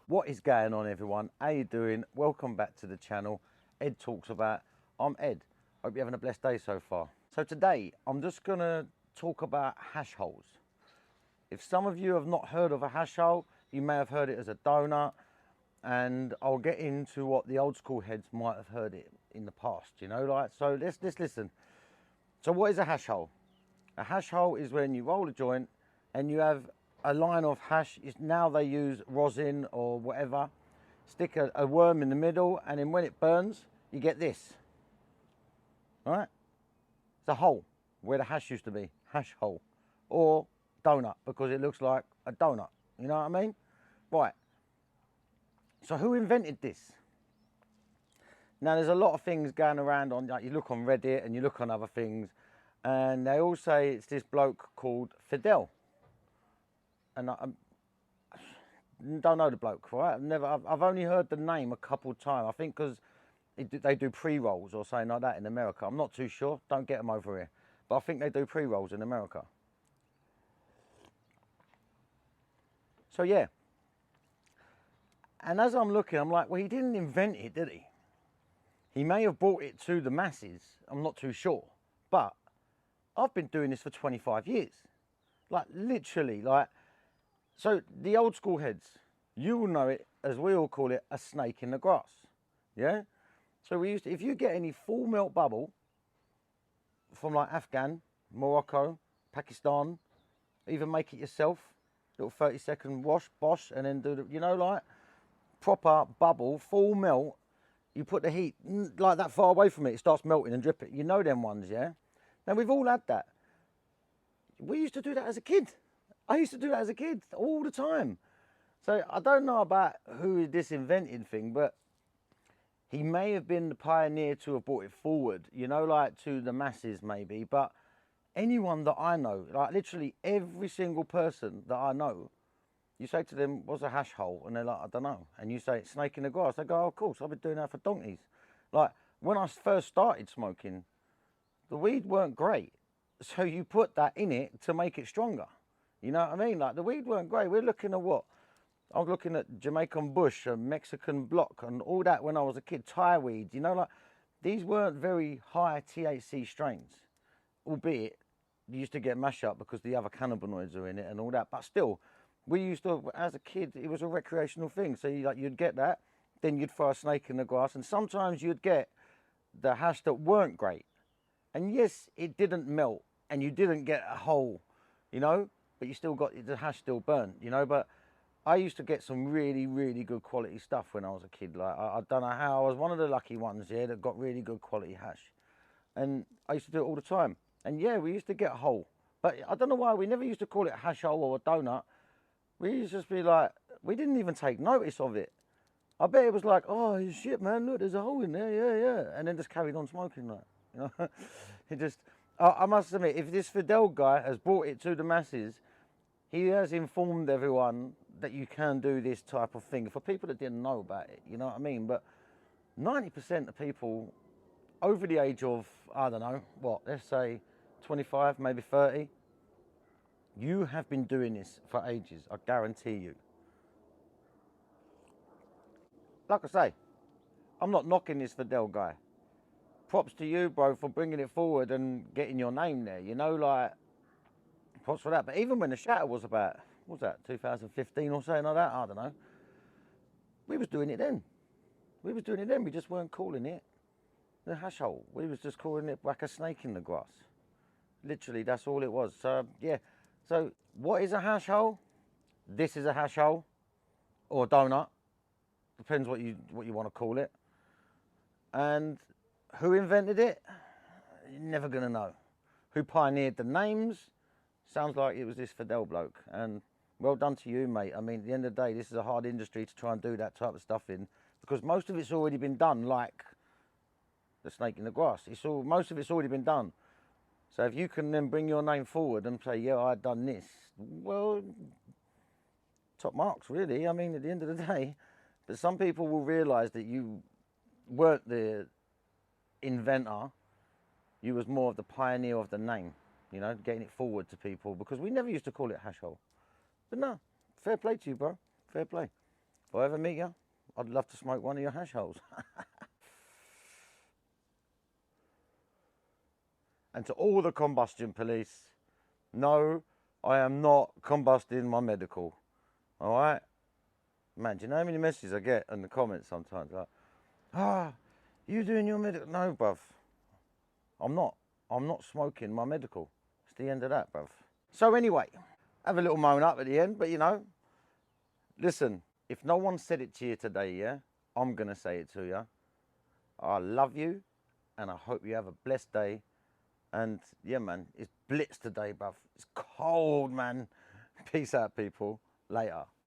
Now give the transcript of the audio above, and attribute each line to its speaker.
Speaker 1: What is going on, everyone? How you doing? Welcome back to the channel. Ed Talks About. I'm Ed. Hope you're having a blessed day so far. So today I'm just gonna talk about hash holes. If some of you have not heard of a hash hole, you may have heard it as a donut, and I'll get into what the old school heads might have heard it in the past, you know, like, so let's listen. So what is a hash hole? A hash hole is when you roll a joint and you have a line of hash. Now they use rosin or whatever, stick a worm in the middle, and then when it burns you get this. All right, it's a hole where the hash used to be. Hash hole, or donut, because it looks like a donut, you know what I mean? Right, so who invented this? Now there's a lot of things going around on, like, you look on Reddit and you look on other things, and they all say it's this bloke called Fidel. And I don't know the bloke, right? I've only heard the name a couple of times. I think because they do pre-rolls or something like that in America. I'm not too sure. Don't get them over here. But I think they do pre-rolls in America. So yeah. And as I'm looking, I'm like, well, he didn't invent it, did he? He may have brought it to the masses. I'm not too sure. But I've been doing this for 25 years. Like, literally, like. So the old school heads, you will know it as we all call it, a snake in the grass. Yeah? So we used to, if you get any full melt bubble from like Afghan, Morocco, Pakistan, even make it yourself, little 30-second wash, bosh, and then do the, you know, like proper bubble, full melt, you put the heat like that far away from it, it starts melting and dripping. You know them ones, yeah? Now we've all had that. We used to do that as a kid. I used to do that as a kid all the time. So I don't know about who this invented thing, but he may have been the pioneer to have brought it forward, you know, like to the masses maybe. But anyone that I know, like literally every single person that I know, you say to them, what's a hash hole? And they're like, I don't know. And you say, snake in the grass. They go, oh, of course, I've been doing that for donkeys. Like when I first started smoking, the weed weren't great. So you put that in it to make it stronger. You know what I mean? Like the weed weren't great. We're looking at what? I was looking at Jamaican bush and Mexican block and all that when I was a kid. Thai weed, you know, like these weren't very high THC strains, albeit you used to get mash up because the other cannabinoids are in it and all that. But still, we used to, as a kid, it was a recreational thing. So you'd get that, then you'd throw a snake in the grass, and sometimes you'd get the hash that weren't great. And yes, it didn't melt and you didn't get a hole, you know, but you still got the hash still burnt, you know. But I used to get some really, really good quality stuff when I was a kid. Like I don't know how, I was one of the lucky ones, yeah, that got really good quality hash. And I used to do it all the time. And yeah, we used to get a hole. But I don't know why, we never used to call it a hash hole or a donut. We used to just be like, we didn't even take notice of it. I bet it was like, oh shit man, look, there's a hole in there, yeah, yeah. And then just carried on smoking like, you know. It just, I must admit, if this Fidel guy has brought it to the masses, he has informed everyone that you can do this type of thing. For people that didn't know about it, you know what I mean? But 90% of people over the age of, I don't know, what, let's say 25, maybe 30, you have been doing this for ages, I guarantee you. Like I say, I'm not knocking this Fidel guy. Props to you, bro, for bringing it forward and getting your name there, you know, like, props for that. But even when the shatter was about, what was that, 2015 or something like that, I don't know, we was doing it then. We was doing it then, we just weren't calling it the hash hole. We was just calling it like a snake in the grass. Literally, that's all it was. So, yeah. So, what is a hash hole? This is a hash hole, or a donut. Depends what you want to call it. And who invented it? You're never gonna know. Who pioneered the names? Sounds like it was this Fidel bloke. And well done to you, mate. I mean, at the end of the day, this is a hard industry to try and do that type of stuff in, because most of it's already been done, like the snake in the grass. Most of it's already been done. So if you can then bring your name forward and say, yeah, I've done this, well, top marks, really. I mean, at the end of the day. But some people will realise that you weren't the inventor, you was more of the pioneer of the name, you know, getting it forward to people, because we never used to call it hash hole. But no, fair play to you, bro, fair play. If I ever meet you, I'd love to smoke one of your hash holes. And to all the combustion police, no, I am not combusting my medical. All right? Man, do you know how many messages I get in the comments sometimes? Like, you doing your medical? No, bruv. I'm not. I'm not smoking my medical. It's the end of that, bruv. So anyway, have a little moan up at the end, but you know, listen, if no one said it to you today, yeah, I'm going to say it to you. I love you, and I hope you have a blessed day. And yeah, man, it's blitz today, bruv. It's cold, man. Peace out, people. Later.